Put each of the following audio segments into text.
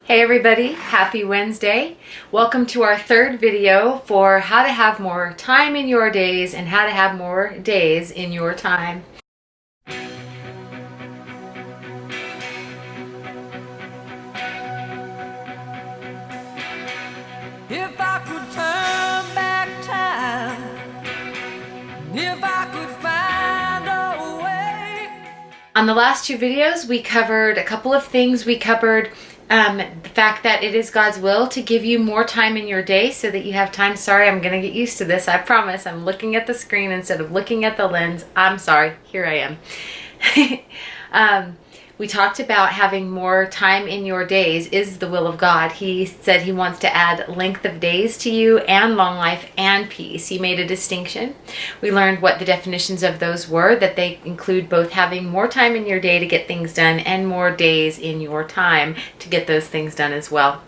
Hey everybody, happy Wednesday. Welcome to our third video for how to have more time in your days and how to have more days in your time. If I could turn back time, if I could find a way. On the last two videos, we covered a couple of things. We covered the fact that it is God's will to give you more time in your day so that you have time. Sorry, I'm going to get used to this. I promise. I'm looking at the screen instead of looking at the lens. I'm sorry. Here I am. We talked about having more time in your days is the will of God. He said he wants to add length of days to you and long life and peace. He made a distinction. We learned what the definitions of those were, that they include both having more time in your day to get things done and more days in your time to get those things done as well.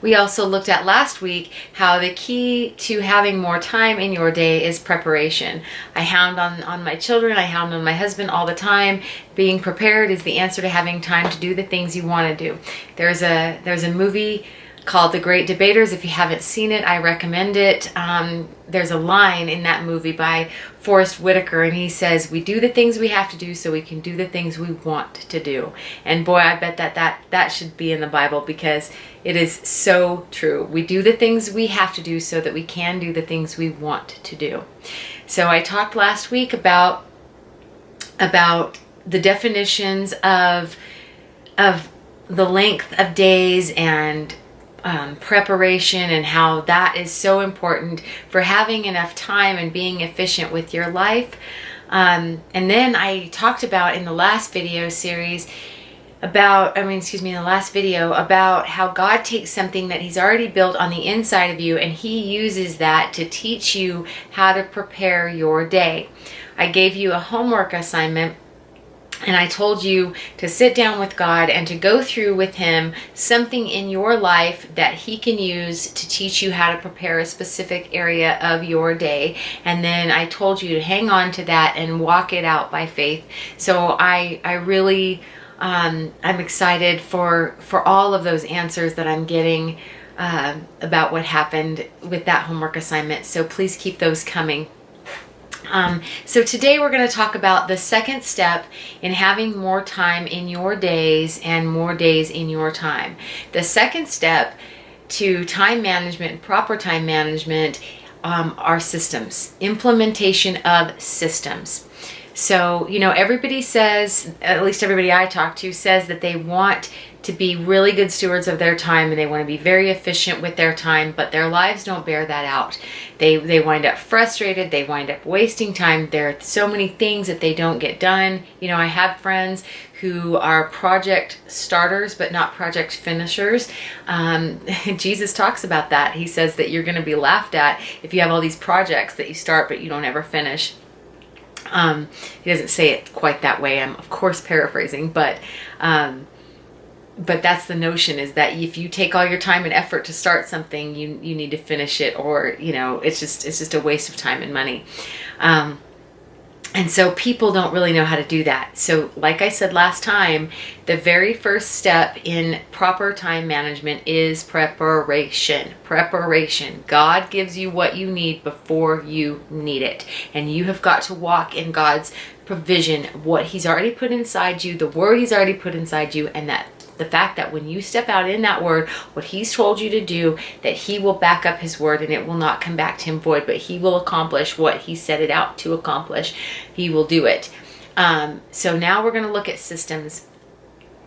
We also looked at last week how the key to having more time in your day is preparation. I hound on my children, I hound on my husband all the time. Being prepared is the answer to having time to do the things you want to do. There's a movie called The Great Debaters. If you haven't seen it, I recommend it. There's a line in that movie by Forrest Whitaker, and he says, we do the things we have to do so we can do the things we want to do. And boy, I bet that should be in the Bible, because it is so true. We do the things we have to do so that we can do the things we want to do. So I talked last week about the definitions of the length of days and preparation, and how that is so important for having enough time and being efficient with your life. And then I talked about in the last video about how God takes something that he's already built on the inside of you, and he uses that to teach you how to prepare your day. I gave you a homework assignment, and I told you to sit down with God and to go through with him something in your life that he can use to teach you how to prepare a specific area of your day. And then I told you to hang on to that and walk it out by faith. So I really, I'm excited for all of those answers that I'm getting about what happened with that homework assignment. So please keep those coming. So today we're going to talk about the second step in having more time in your days and more days in your time. The second step to time management, proper time management, are systems, implementation of systems. So, everybody says, at least everybody I talk to says that they want to be really good stewards of their time, and they want to be very efficient with their time, but their lives don't bear that out. They wind up frustrated, they wind up wasting time. There are so many things that they don't get done. I have friends who are project starters but not project finishers. Jesus talks about that. He says that you're going to be laughed at if you have all these projects that you start but you don't ever finish. He doesn't say it quite that way. I'm of course paraphrasing, but that's the notion, is that if you take all your time and effort to start something, you need to finish it, or it's just a waste of time and money. And so people don't really know how to do that. So like I said last time, the very first step in proper time management is preparation. Preparation. God gives you what you need before you need it. And you have got to walk in God's provision, what he's already put inside you, the word he's already put inside you, and that the fact that when you step out in that word, what he's told you to do, that he will back up his word and it will not come back to him void, but he will accomplish what he set it out to accomplish. He will do it. So now we're going to look at systems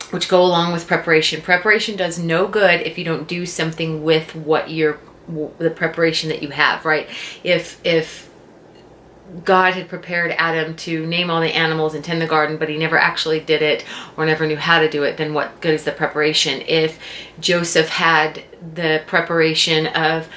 which go along with preparation. Preparation does no good if you don't do something with the preparation that you have, right? If God had prepared Adam to name all the animals and tend the garden, but he never actually did it or never knew how to do it, then what good is the preparation? If Joseph had the preparation of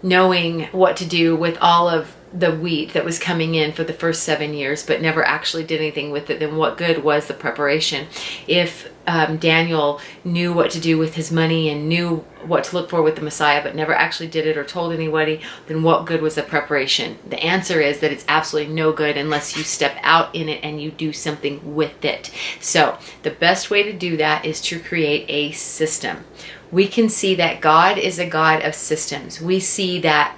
knowing what to do with all of the wheat that was coming in for the first 7 years, but never actually did anything with it, then what good was the preparation? If Daniel knew what to do with his money and knew what to look for with the Messiah, but never actually did it or told anybody, then what good was the preparation? The answer is that it's absolutely no good unless you step out in it and you do something with it. So the best way to do that is to create a system. We can see that God is a God of systems. We see that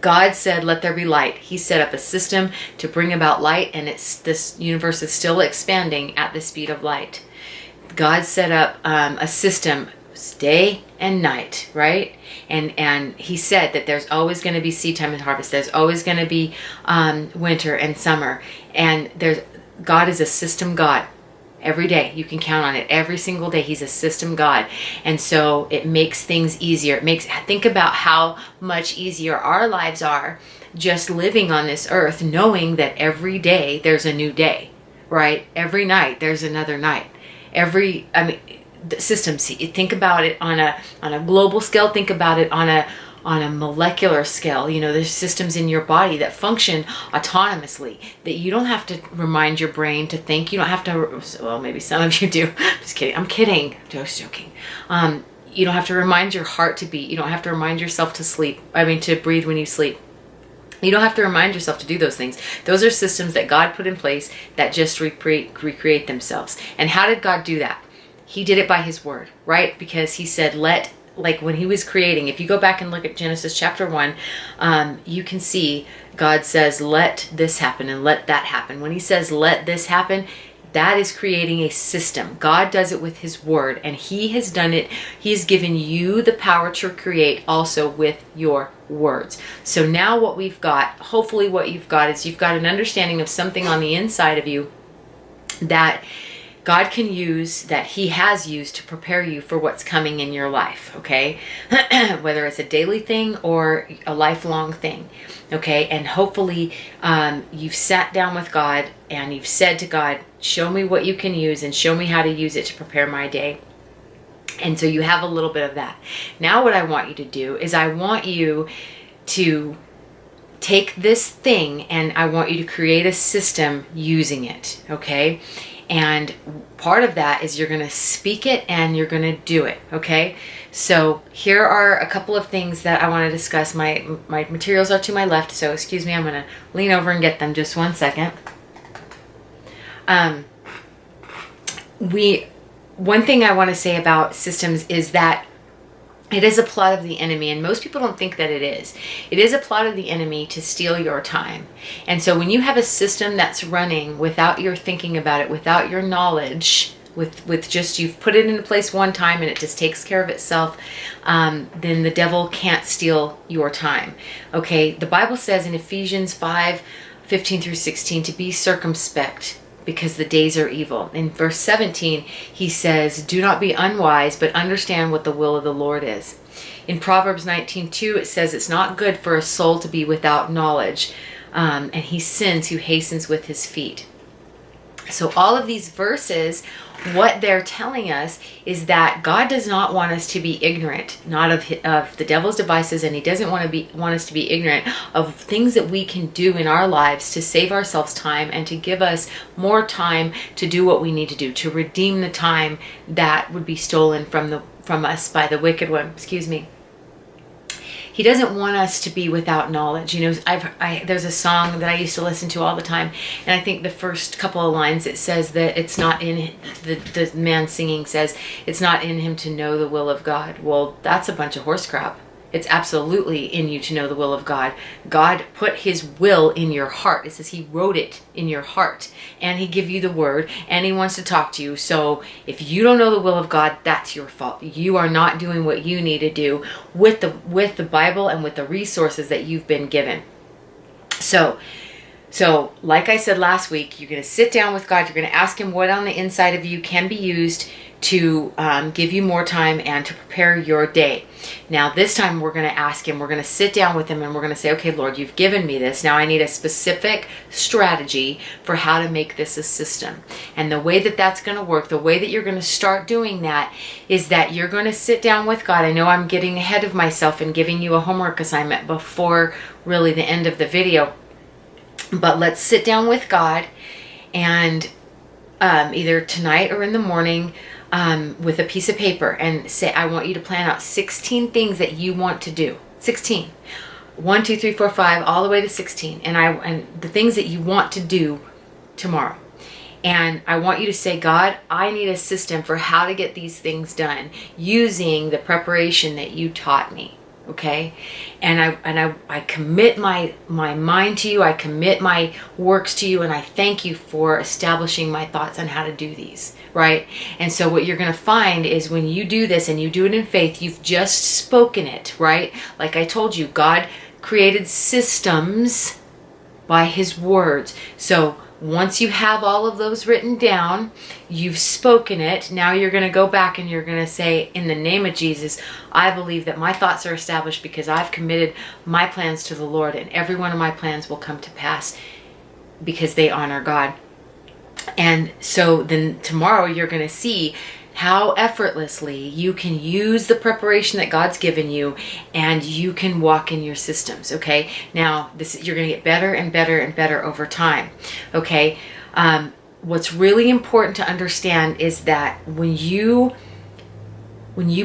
God said, let there be light. He set up a system to bring about light, and this universe is still expanding at the speed of light. God set up a system, day and night, right? And he said that there's always going to be seed time and harvest. There's always going to be winter and summer. And God is a system God. Every day, you can count on it. Every single day, he's a system God. And so it makes things easier. Think about how much easier our lives are just living on this earth, knowing that every day there's a new day, right? Every night there's another night. The systems, think about it on a global scale. Think about it on a molecular scale. There's systems in your body that function autonomously, that you don't have to remind your brain to think. You don't have to, well, maybe some of you do. Just kidding. I'm kidding. Just joking. You don't have to remind your heart to beat. You don't have to remind yourself to breathe when you sleep. You don't have to remind yourself to do those things. Those are systems that God put in place that just recreate themselves. And how did God do that? He did it by his word, right? Because he said, when he was creating, if you go back and look at Genesis chapter 1, you can see God says, let this happen and let that happen. When he says, let this happen, that is creating a system. God does it with his word, and he has done it. He's given you the power to create also with your words. So now what we've got, hopefully what you've got is you've got an understanding of something on the inside of you that God can use, that he has used to prepare you for what's coming in your life, okay? Whether it's a daily thing or a lifelong thing, okay? And hopefully you've sat down with God and you've said to God, show me what you can use and show me how to use it to prepare my day. And so you have a little bit of that. Now what I want you to do is I want you to take this thing and I want you to create a system using it, okay? And part of that is you're going to speak it and you're going to do it, okay? So here are a couple of things that I want to discuss. My materials are to my left, so excuse me, I'm going to lean over and get them just one second. One thing I want to say about systems is that it is a plot of the enemy, and most people don't think that it is. It is a plot of the enemy to steal your time. And so when you have a system that's running without your thinking about it, without your knowledge, with just you've put it into place one time and it just takes care of itself, then the devil can't steal your time. Okay, the Bible says in Ephesians 5:15 through 16 to be circumspect, because the days are evil. In verse 17, he says, do not be unwise, but understand what the will of the Lord is. In Proverbs 19:2, it says it's not good for a soul to be without knowledge, and he sins who hastens with his feet. So all of these verses, what they're telling us is that God does not want us to be ignorant, not of the devil's devices, and he doesn't want us to be ignorant of things that we can do in our lives to save ourselves time and to give us more time to do what we need to do, to redeem the time that would be stolen from us by the wicked one. Excuse me. He doesn't want us to be without knowledge. There's a song that I used to listen to all the time, and I think the first couple of lines, it says that it's not in the man singing says it's not in him to know the will of God. Well, that's a bunch of horse crap. It's absolutely in you to know the will of God. God put his will in your heart. It says he wrote it in your heart, and he gave you the word, and he wants to talk to you. So if you don't know the will of God, that's your fault. You are not doing what you need to do with the Bible and with the resources that you've been given. So like I said last week, you're going to sit down with God. You're going to ask him what on the inside of you can be used to give you more time and to prepare your day. Now this time we're going to ask him, we're going to sit down with him, and we're going to say, okay, Lord, you've given me this. Now I need a specific strategy for how to make this a system. And the way that that's going to work, the way that you're going to start doing that is that you're going to sit down with God. I know I'm getting ahead of myself and giving you a homework assignment before really the end of the video, but let's sit down with God and either tonight or in the morning, with a piece of paper and say, I want you to plan out 16 things that you want to do. 16. 1, 2, 3, 4, 5, all the way to 16. And the things that you want to do tomorrow. And I want you to say, God, I need a system for how to get these things done using the preparation that you taught me. Okay? And I commit my mind to you. I commit my works to you. And I thank you for establishing my thoughts on how to do these. Right? And so what you're going to find is when you do this and you do it in faith, you've just spoken it. Right? Like I told you, God created systems by his words. So once you have all of those written down, you've spoken it. Now you're going to go back and you're going to say, in the name of Jesus, I believe that my thoughts are established because I've committed my plans to the Lord, and every one of my plans will come to pass because they honor God. And so then tomorrow you're going to see how effortlessly you can use the preparation that God's given you, and you can walk in your systems. Okay. Now you're going to get better and better and better over time. Okay. What's really important to understand is that when you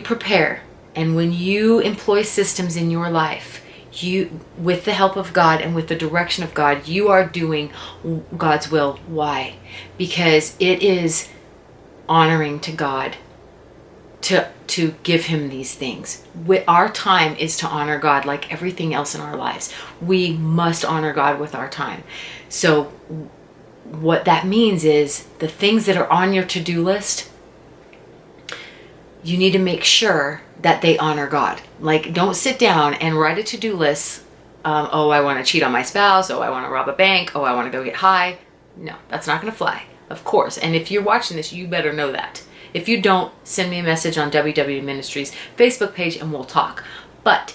prepare and when you employ systems in your life, you, with the help of God and with the direction of God, you are doing God's will. Why? Because it is honoring to God to give him these things. Our time is to honor God, like everything else in our lives. We must honor God with our time. So what that means is the things that are on your to-do list, you need to make sure that they honor God. Like, don't sit down and write a to-do list. Oh, I want to cheat on my spouse. Oh, I want to rob a bank. Oh, I want to go get high. No, that's not going to fly. Of course. And if you're watching this, you better know that. If you don't, send me a message on WW Ministries Facebook page and we'll talk. But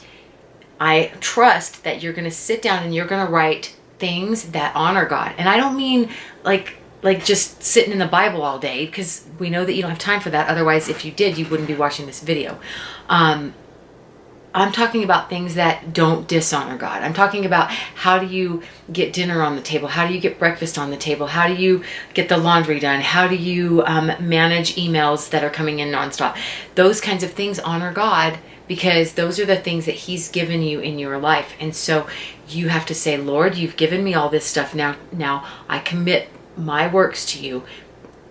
I trust that you're going to sit down and you're going to write things that honor God. And I don't mean like just sitting in the Bible all day, because we know that you don't have time for that. Otherwise, if you did, you wouldn't be watching this video. I'm talking about things that don't dishonor God. I'm talking about how do you get dinner on the table? How do you get breakfast on the table? How do you get the laundry done? How do you manage emails that are coming in nonstop? Those kinds of things honor God, because those are the things that he's given you in your life. And so you have to say, Lord, you've given me all this stuff. Now I commit my works to you.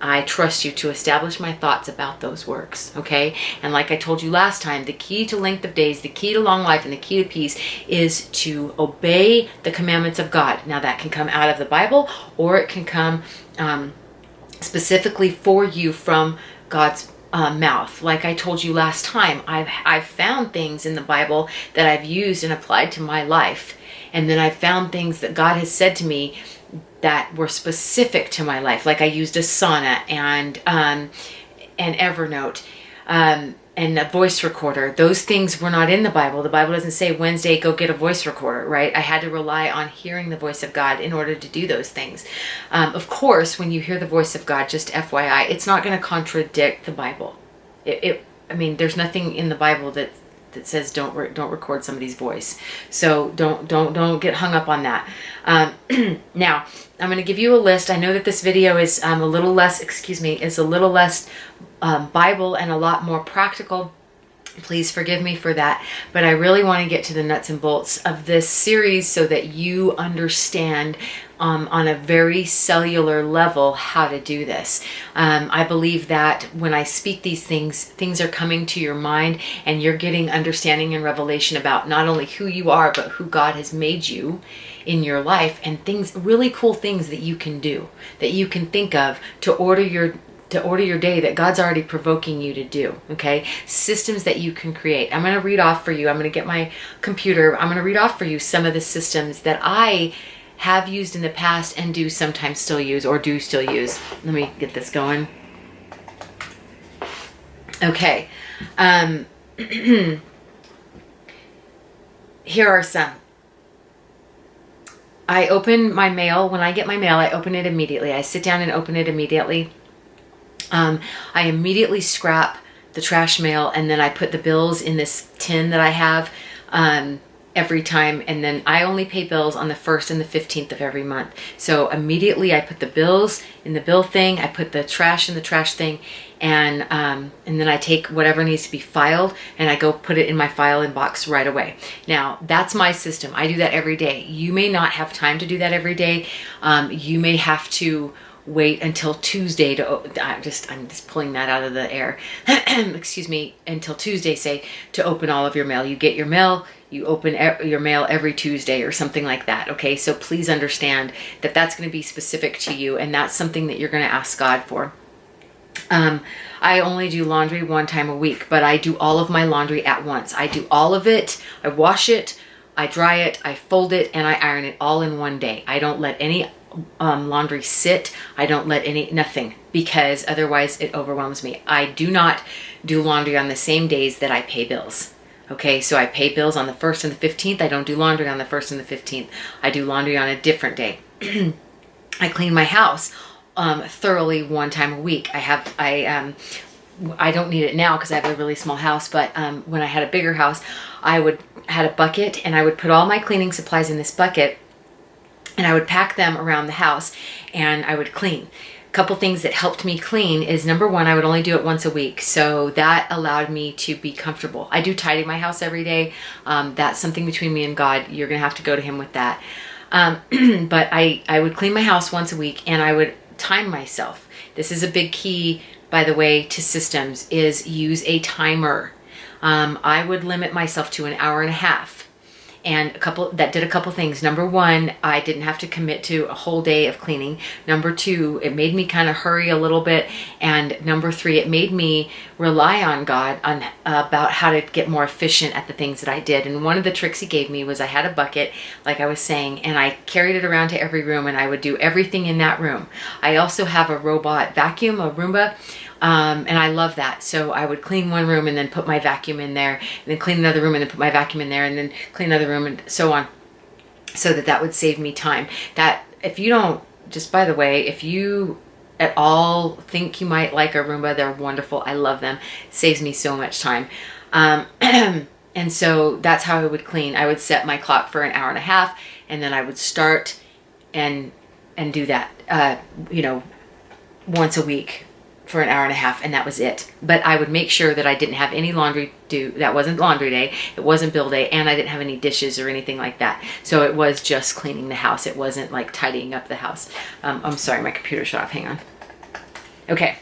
I trust you to establish my thoughts about those works, okay? And like I told you last time, the key to length of days, the key to long life, and the key to peace is to obey the commandments of God. Now that can come out of the Bible, or it can come specifically for you from God's mouth. Like I told you last time, I've found things in the Bible that I've used and applied to my life. And then I've found things that God has said to me that were specific to my life. Like I used Asana and Evernote and a voice recorder. Those things were not in the Bible. The Bible doesn't say Wednesday, go get a voice recorder, right? I had to rely on hearing the voice of God in order to do those things. Of course, when you hear the voice of God, just FYI, it's not going to contradict the Bible. I mean, there's nothing in the Bible that says don't record somebody's voice. So don't get hung up on that. Now I'm going to give you a list. I know that this video is a little less Bible and a lot more practical. Please forgive me for that. But I really want to get to the nuts and bolts of this series so that you understand on a very cellular level how to do this. I believe that when I speak these things are coming to your mind, and you're getting understanding and revelation about not only who you are, but who God has made you in your life, and things, really cool things that you can do, that you can think of to order your day that God's already provoking you to do, okay? Systems that you can create. I'm going to read off for you. I'm going to get my computer. I'm going to read off for you some of the systems that I have used in the past and do sometimes still use, or do still use. Let me get this going. Okay. Here are some. I open my mail. When I get my mail, I open it immediately. I sit down and open it immediately. I immediately scrap the trash mail, and then I put the bills in this tin that I have. every time. And then I only pay bills on the 1st and the 15th of every month. So immediately I put the bills in the bill thing, I put the trash in the trash thing, and then I take whatever needs to be filed and I go put it in my filing box right away. Now that's my system. I do that every day. You may not have time to do that every day. You may have to wait until Tuesday I'm just pulling that out of the air. Excuse me, until Tuesday, say, to open all of your mail. You get your mail, you open your mail every Tuesday or something like that. Okay, so please understand that that's going to be specific to you, and that's something that you're going to ask God for. I only do laundry one time a week, but I do all of my laundry at once. I do all of it. I wash it, I dry it, I fold it, and I iron it all in one day. I don't let any laundry sit. I don't let nothing, because otherwise it overwhelms me. I do not do laundry on the same days that I pay bills. Okay, so I pay bills on the 1st and the 15th. I don't do laundry on the 1st and the 15th. I do laundry on a different day. I clean my house thoroughly one time a week. I don't need it now because I have a really small house, but when I had a bigger house, had a bucket, and I would put all my cleaning supplies in this bucket, and I would pack them around the house, and I would clean. A couple things that helped me clean is, number one, I would only do it once a week, so that allowed me to be comfortable. I do tidy my house every day. That's something between me and God. You're gonna have to go to him with that. But I would clean my house once a week, and I would time myself. This is a big key, by the way, to systems, is use a timer. I would limit myself to an hour and a half. And that did a couple things. Number one, I didn't have to commit to a whole day of cleaning. Number two, it made me kind of hurry a little bit. And number three, it made me rely on God about how to get more efficient at the things that I did. And one of the tricks he gave me was, I had a bucket, like I was saying, and I carried it around to every room, and I would do everything in that room. I also have a robot vacuum, a Roomba, and I love that. So I would clean one room and then put my vacuum in there, and then clean another room and then put my vacuum in there, and then clean another room, and so on, so that would save me time. That, if you don't, just by the way, if you at all think you might like a Roomba, they're wonderful. I love them. It saves me so much time. And so that's how I would clean. I would set my clock for an hour and a half, and then I would start and do that, once a week for an hour and a half, and that was it. But I would make sure that I didn't have any laundry due. That wasn't laundry day, it wasn't bill day, and I didn't have any dishes or anything like that. So it was just cleaning the house. It wasn't like tidying up the house. I'm sorry, my computer shut off. Hang on. Okay.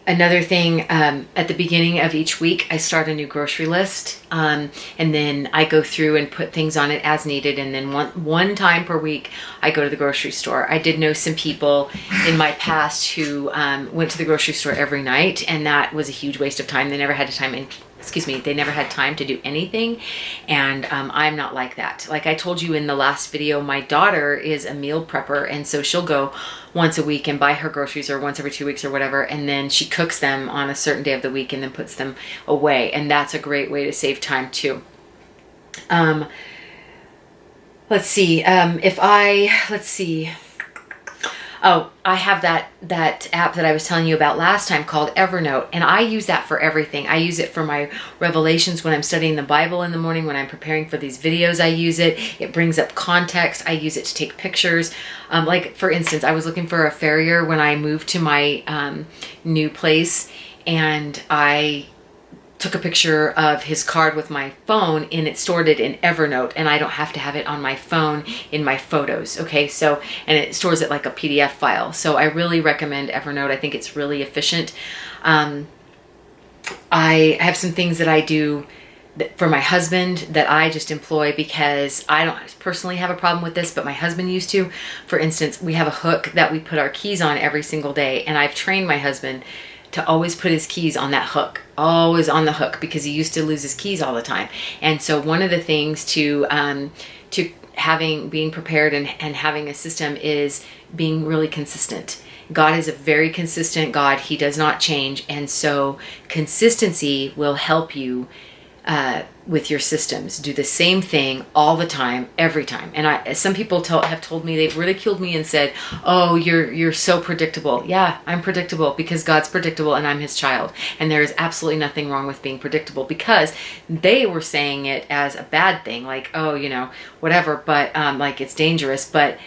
Another thing, at the beginning of each week, I start a new grocery list, and then I go through and put things on it as needed, and then one time per week, I go to the grocery store. I did know some people in my past who went to the grocery store every night, and that was a huge waste of time. They never had they never had time to do anything, and I'm not like that. Like I told you in the last video, my daughter is a meal prepper, and so she'll go once a week and buy her groceries, or once every 2 weeks or whatever, and then she cooks them on a certain day of the week and then puts them away, and that's a great way to save time too. Let's see. Oh, I have that app that I was telling you about last time called Evernote, and I use that for everything. I use it for my revelations when I'm studying the Bible in the morning, when I'm preparing for these videos. I use it. It brings up context. I use it to take pictures. Like for instance, I was looking for a farrier when I moved to my new place, and I took a picture of his card with my phone, and it stored it in Evernote, and I don't have to have it on my phone in my photos. Okay, so, and it stores it like a PDF file. So I really recommend Evernote. I think it's really efficient. I have some things that I do for my husband that I just employ because I don't personally have a problem with this, but my husband used to. For instance, we have a hook that we put our keys on every single day, and I've trained my husband to always put his keys on that hook, always on the hook, because he used to lose his keys all the time. And so one of the things to being prepared and having a system is being really consistent. God is a very consistent God. He does not change. And so consistency will help you with your systems. Do the same thing all the time, every time. And some people have told me, they've ridiculed me and said, "Oh, you're so predictable." Yeah, I'm predictable because God's predictable and I'm his child. And there is absolutely nothing wrong with being predictable, because they were saying it as a bad thing, like, oh, whatever, but like it's dangerous. But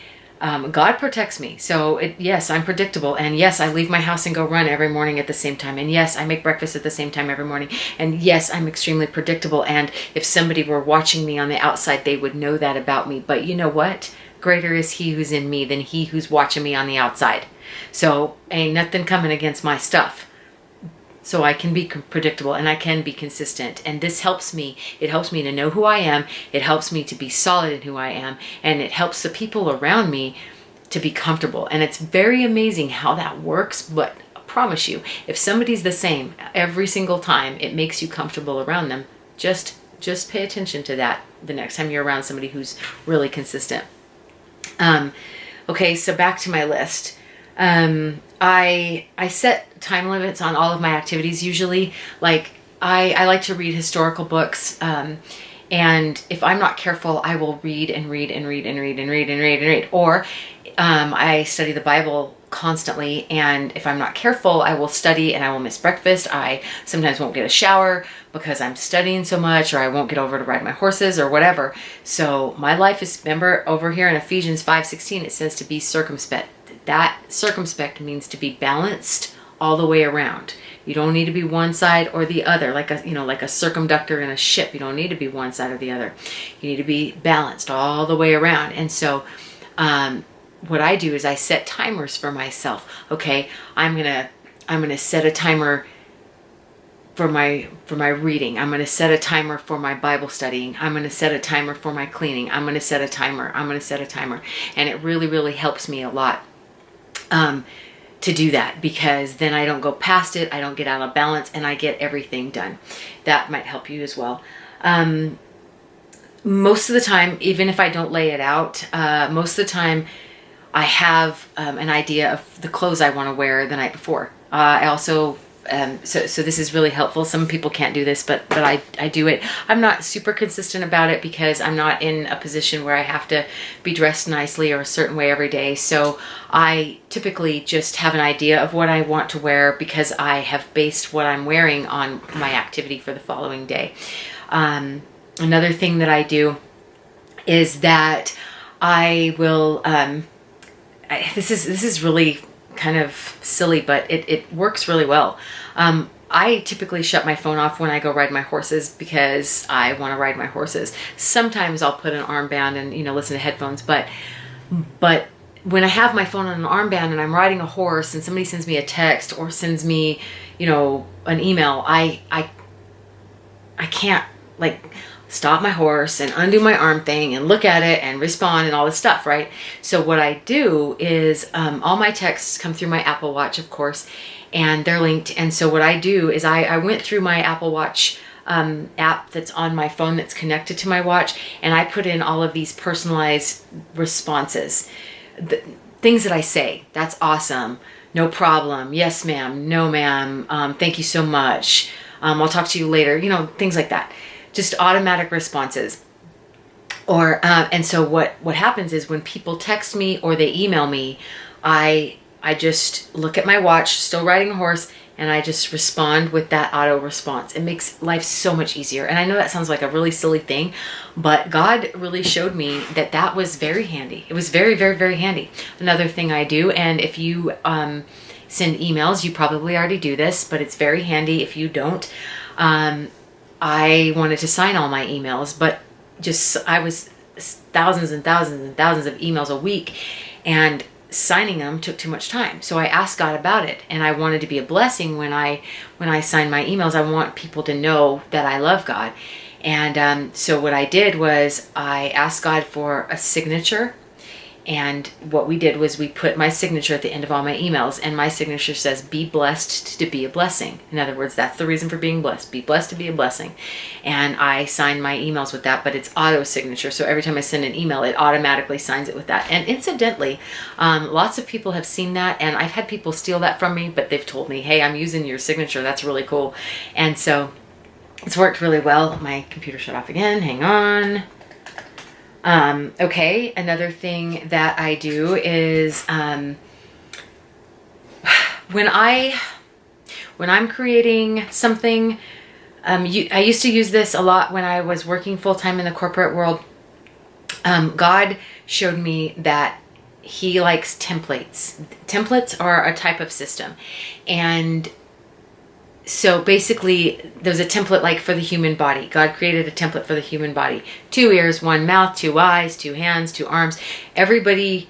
God protects me. So yes, I'm predictable. And yes, I leave my house and go run every morning at the same time. And yes, I make breakfast at the same time every morning. And yes, I'm extremely predictable. And if somebody were watching me on the outside, they would know that about me. But you know what? Greater is he who's in me than he who's watching me on the outside. So ain't nothing coming against my stuff. So I can be predictable and I can be consistent. And this helps me. It helps me to know who I am. It helps me to be solid in who I am. And it helps the people around me to be comfortable. And it's very amazing how that works. But I promise you, if somebody's the same every single time, it makes you comfortable around them. Just pay attention to that the next time you're around somebody who's really consistent. Okay, so back to my list. I set time limits on all of my activities usually. Like I like to read historical books, and if I'm not careful, I will read and read and read and read and read and read and read. Or I study the Bible constantly, and if I'm not careful, I will study and I will miss breakfast. I sometimes won't get a shower because I'm studying so much, or I won't get over to ride my horses or whatever. So my life is, remember over here in Ephesians 5:16, it says to be circumspect. That circumspect means to be balanced all the way around. You don't need to be one side or the other, like a circumductor in a ship. You don't need to be one side or the other. You need to be balanced all the way around. And so what I do is I set timers for myself. Okay, I'm gonna set a timer for my reading. I'm going to set a timer for my Bible studying. I'm going to set a timer for my cleaning. I'm going to set a timer. And it really, really helps me a lot to do that, because then I don't go past it. I don't get out of balance, and I get everything done. That might help you as well. Most of the time, even if I don't lay it out, most of the time I have an idea of the clothes I want to wear the night before. I also so this is really helpful. Some people can't do this, but I do it. I'm not super consistent about it because I'm not in a position where I have to be dressed nicely or a certain way every day. So I typically just have an idea of what I want to wear because I have based what I'm wearing on my activity for the following day. Another thing that I do is that I will, this is really kind of silly, but it works really well. I typically shut my phone off when I go ride my horses because I want to ride my horses. Sometimes I'll put an armband and, listen to headphones, but when I have my phone on an armband and I'm riding a horse and somebody sends me a text or sends me, an email, I can't stop my horse and undo my arm thing and look at it and respond and all this stuff, right? So what I do is all my texts come through my Apple Watch, of course, and they're linked. And so what I do is I went through my Apple Watch app that's on my phone that's connected to my watch, and I put in all of these personalized responses. The things that I say, that's awesome, no problem, yes ma'am, no ma'am, thank you so much, I'll talk to you later, things like that. Just automatic responses. Or and so what happens is when people text me or they email me, I just look at my watch, still riding a horse, and I just respond with that auto response. It makes life so much easier. And I know that sounds like a really silly thing, but God really showed me that was very handy. It was very, very, very handy. Another thing I do, and if you send emails, you probably already do this, but it's very handy if you don't. I wanted to sign all my emails, but I was thousands and thousands and thousands of emails a week, and signing them took too much time. So I asked God about it, and I wanted to be a blessing when I sign my emails. I want people to know that I love God. And so what I did was I asked God for a signature. And what we did was we put my signature at the end of all my emails, and my signature says, be blessed to be a blessing. In other words, that's the reason for being blessed. Be blessed to be a blessing. And I sign my emails with that, but it's auto signature. So every time I send an email, it automatically signs it with that. And incidentally, lots of people have seen that, and I've had people steal that from me, but they've told me, hey, I'm using your signature. That's really cool. And so It's worked really well. My computer shut off again. Hang on. Okay, another thing that I do is when I'm creating something, I used to use this a lot when I was working full-time in the corporate world. God showed me that he likes templates. Templates are a type of system. And so basically, there's a template like for the human body. God created a template for the human body. 2 ears, 1 mouth, 2 eyes, 2 hands, 2 arms. Everybody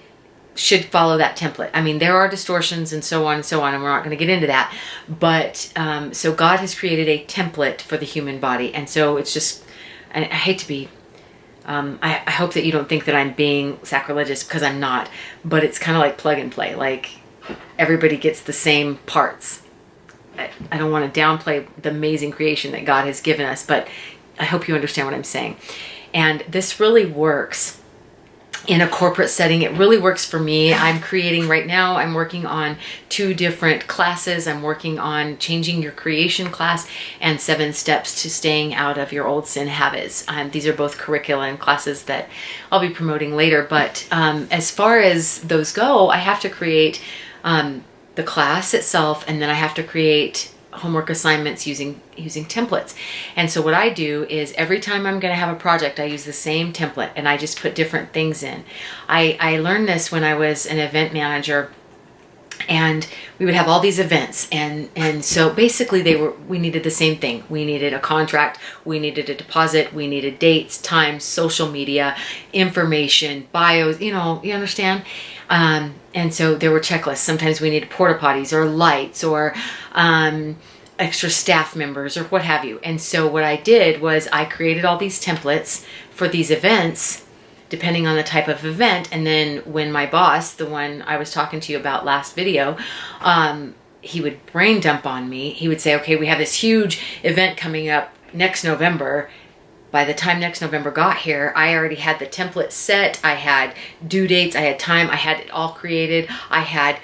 should follow that template. I mean, there are distortions and so on and so on, and we're not going to get into that. But so God has created a template for the human body. And so it's just, I hate to be, I hope that you don't think that I'm being sacrilegious, because I'm not. But it's kind of like plug and play. Like, everybody gets the same parts. I don't want to downplay the amazing creation that God has given us, but I hope you understand what I'm saying. And this really works in a corporate setting. It really works for me. I'm creating right now, I'm working on 2 different classes. I'm working on changing your creation class and 7 steps to staying out of your old sin habits. These are both curriculum classes that I'll be promoting later. But as far as those go, I have to create the class itself, and then I have to create homework assignments using templates. And so what I do is every time I'm going to have a project, I use the same template and I just put different things in. I learned this when I was an event manager, and we would have all these events, and so basically we needed the same thing. We needed a contract, we needed a deposit, we needed dates, times, social media, information, bios, you understand? And so there were checklists. Sometimes we needed porta potties or lights or extra staff members or what have you. And so what I did was I created all these templates for these events, depending on the type of event. And then when my boss, the one I was talking to you about last video, he would brain dump on me. He would say, okay, we have this huge event coming up next November. By the time next November got here, I already had the template set. I had due dates. I had time. I had it all created. I had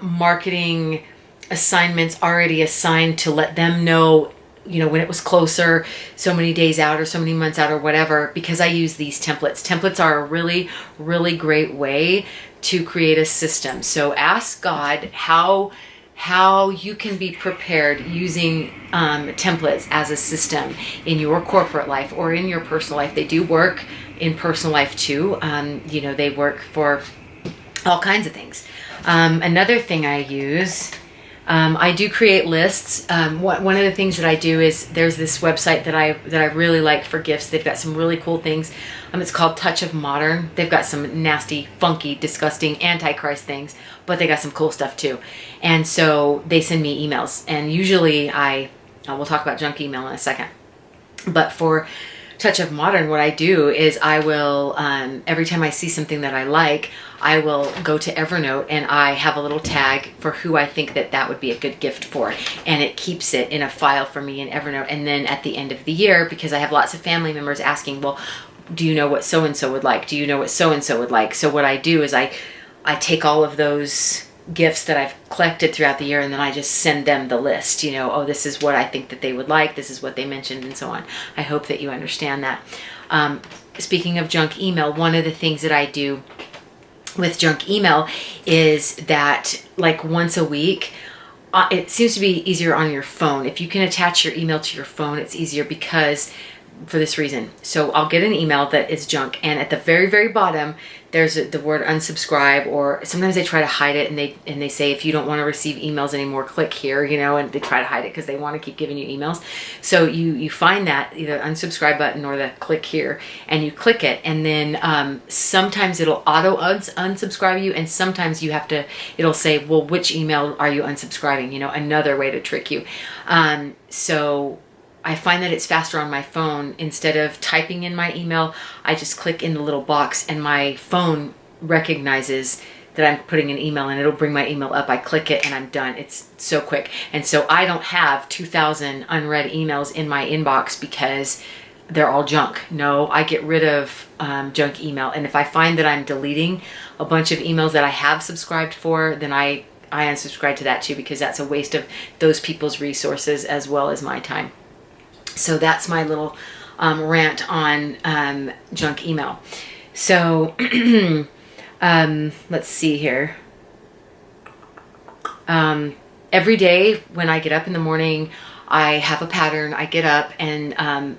marketing assignments already assigned to let them know, when it was closer, so many days out or so many months out or whatever, because I use these templates. Templates are a really, really great way to create a system. So ask God how you can be prepared using templates as a system in your corporate life or in your personal life. They do work in personal life too. They work for all kinds of things. Another thing I use, I do create lists. One of the things that I do is there's this website that I really like for gifts. They've got some really cool things. It's called Touch of Modern. They've got some nasty, funky, disgusting, antichrist things, but they got some cool stuff too. And so they send me emails, and usually we'll talk about junk email in a second. But for Touch of Modern, what I do is I will, every time I see something that I like, I will go to Evernote and I have a little tag for who I think that would be a good gift for. And it keeps it in a file for me in Evernote. And then at the end of the year, because I have lots of family members asking, well, do you know what so-and-so would like? Do you know what so-and-so would like? So what I do is I take all of those gifts that I've collected throughout the year, and then I just send them the list, this is what I think that they would like, this is what they mentioned, and so on. I hope that you understand that. Speaking of junk email, one of the things that I do with junk email is that, like, once a week, it seems to be easier on your phone. If you can attach your email to your phone, it's easier because for this reason. So I'll get an email that is junk, and at the very, very bottom, there's the word unsubscribe, or sometimes they try to hide it, and they say, if you don't want to receive emails anymore, click here, and they try to hide it because they want to keep giving you emails. So you find that either unsubscribe button or the click here, and you click it, and then sometimes it'll auto unsubscribe you, and sometimes it'll say, well, which email are you unsubscribing? Another way to trick you. So I find that it's faster on my phone. Instead of typing in my email, I just click in the little box, and my phone recognizes that I'm putting an email, and it'll bring my email up. I click it and I'm done. It's so quick. And so I don't have 2,000 unread emails in my inbox because they're all junk. No, I get rid of junk email. And if I find that I'm deleting a bunch of emails that I have subscribed for, then I unsubscribe to that too, because that's a waste of those people's resources as well as my time. So that's my little rant on junk email. So let's see here. Every day when I get up in the morning, I have a pattern. I get up and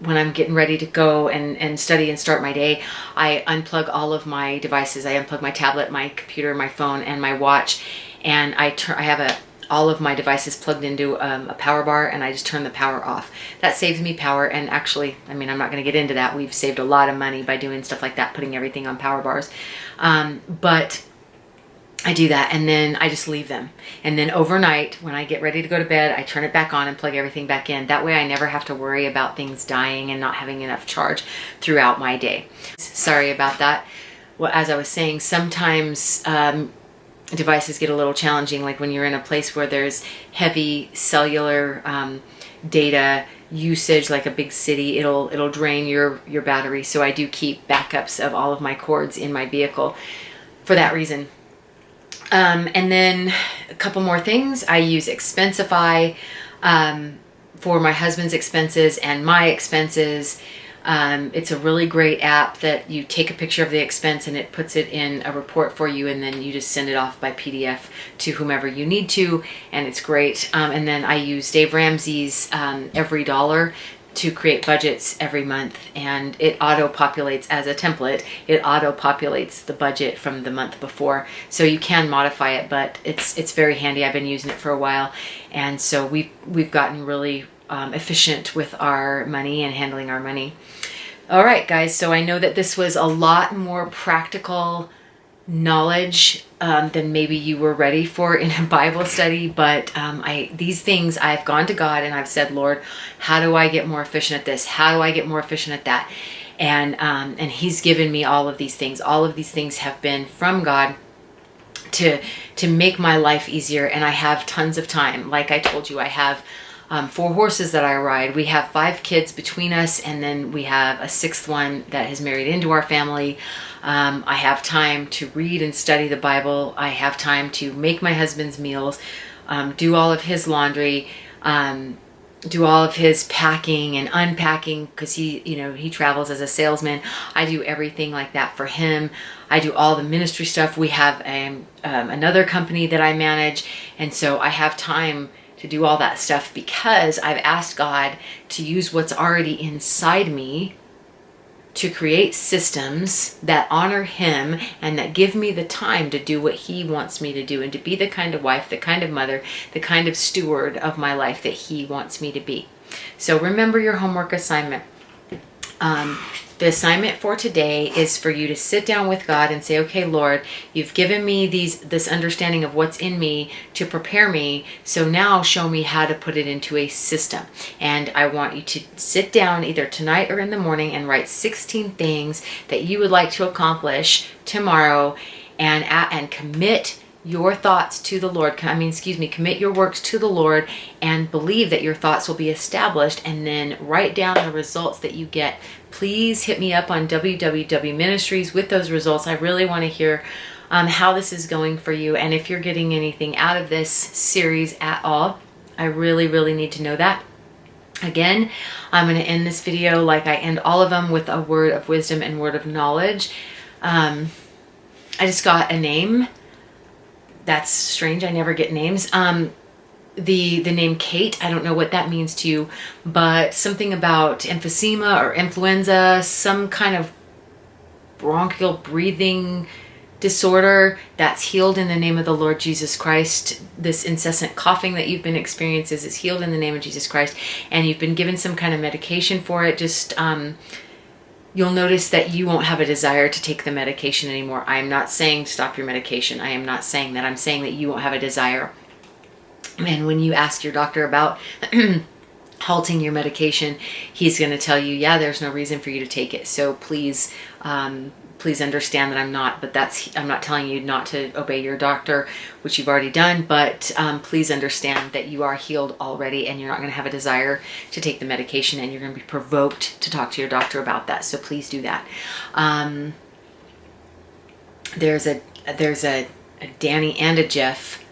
when I'm getting ready to go and study and start my day, I unplug all of my devices. I unplug my tablet, my computer, my phone, and my watch, and I have all of my devices plugged into a power bar, and I just turn the power off. That saves me power, and actually, I mean, I'm not going to get into that. We've saved a lot of money by doing stuff like that, putting everything on power bars. But I do that, and then I just leave them. And then overnight, when I get ready to go to bed, I turn it back on and plug everything back in. That way I never have to worry about things dying and not having enough charge throughout my day. Sorry about that. Well, as I was saying, sometimes devices get a little challenging, like when you're in a place where there's heavy cellular data usage, like a big city, it'll drain your battery. So I do keep backups of all of my cords in my vehicle for that reason. And then a couple more things. I use Expensify for my husband's expenses and my expenses. It's a really great app that you take a picture of the expense and it puts it in a report for you, and then you just send it off by PDF to whomever you need to, and it's great. And then I use Dave Ramsey's Every Dollar to create budgets every month, and it auto-populates as a template. It auto-populates the budget from the month before, so you can modify it, but it's very handy. I've been using it for a while, and so we've gotten really efficient with our money and handling our money. All right, guys, so I know that this was a lot more practical knowledge than maybe you were ready for in a Bible study, but these things I've gone to God and I've said, Lord, how do I get more efficient at this? How do I get more efficient at that? And He's given me all of these things. All of these things have been from God to make my life easier, and I have tons of time. Like I told you, I have 4 horses that I ride. We have 5 kids between us, and then we have a 6th one that has married into our family. I have time to read and study the Bible. I have time to make my husband's meals, do all of his laundry, do all of his packing and unpacking, because he travels as a salesman. I do everything like that for him. I do all the ministry stuff. We have another company that I manage, and so I have time to do all that stuff because I've asked God to use what's already inside me to create systems that honor Him and that give me the time to do what He wants me to do, and to be the kind of wife, the kind of mother, the kind of steward of my life that He wants me to be. So remember your homework assignment. The assignment for today is for you to sit down with God and say, okay, Lord, you've given me this understanding of what's in me to prepare me. So now show me how to put it into a system. And I want you to sit down either tonight or in the morning and write 16 things that you would like to accomplish tomorrow, and commit your thoughts to the Lord. Commit your works to the Lord and believe that your thoughts will be established, and then write down the results that you get. Please hit me up on WWW Ministries with those results. I really want to hear how this is going for you, and if you're getting anything out of this series at all. I really, really need to know that. Again, I'm going to end this video like I end all of them, with a word of wisdom and word of knowledge. I just got a name. That's strange. I never get names. The name Kate, I don't know what that means to you, but something about emphysema or influenza, some kind of bronchial breathing disorder that's healed in the name of the Lord Jesus Christ. This incessant coughing that you've been experiencing is healed in the name of Jesus Christ, and you've been given some kind of medication for it. Just you'll notice that you won't have a desire to take the medication anymore. I am not saying stop your medication. I am not saying that. I'm saying that you won't have a desire. And when you ask your doctor about halting your medication, he's going to tell you, yeah, there's no reason for you to take it. So please understand that I'm not telling you not to obey your doctor, which you've already done, but please understand that you are healed already, and you're not going to have a desire to take the medication, and you're going to be provoked to talk to your doctor about that. So please do that. There's a Danny and a Jeff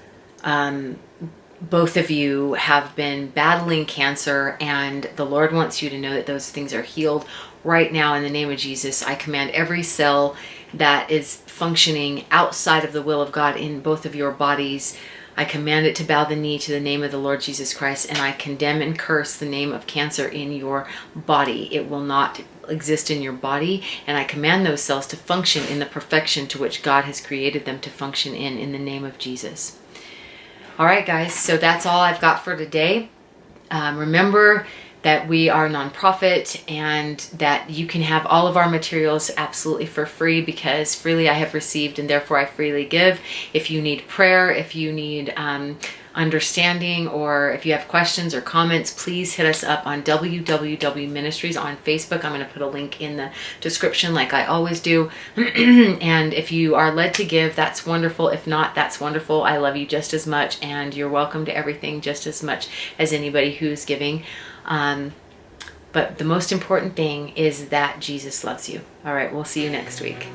both of you have been battling cancer, and the Lord wants you to know that those things are healed right now in the name of Jesus. I command every cell that is functioning outside of the will of God in both of your bodies, I command it to bow the knee to the name of the Lord Jesus Christ, and I condemn and curse the name of cancer in your body. It will not exist in your body, and I command those cells to function in the perfection to which God has created them to function in the name of Jesus. All right, guys, so that's all I've got for today. Remember that we are a nonprofit and that you can have all of our materials absolutely for free, because freely I have received and therefore I freely give. If you need prayer, if you need understanding, or if you have questions or comments, please hit us up on WWW Ministries on Facebook. I'm going to put a link in the description like I always do. And if you are led to give, that's wonderful. If not, that's wonderful. I love you just as much, and you're welcome to everything just as much as anybody who's giving. But the most important thing is that Jesus loves you. All right, we'll see you next week.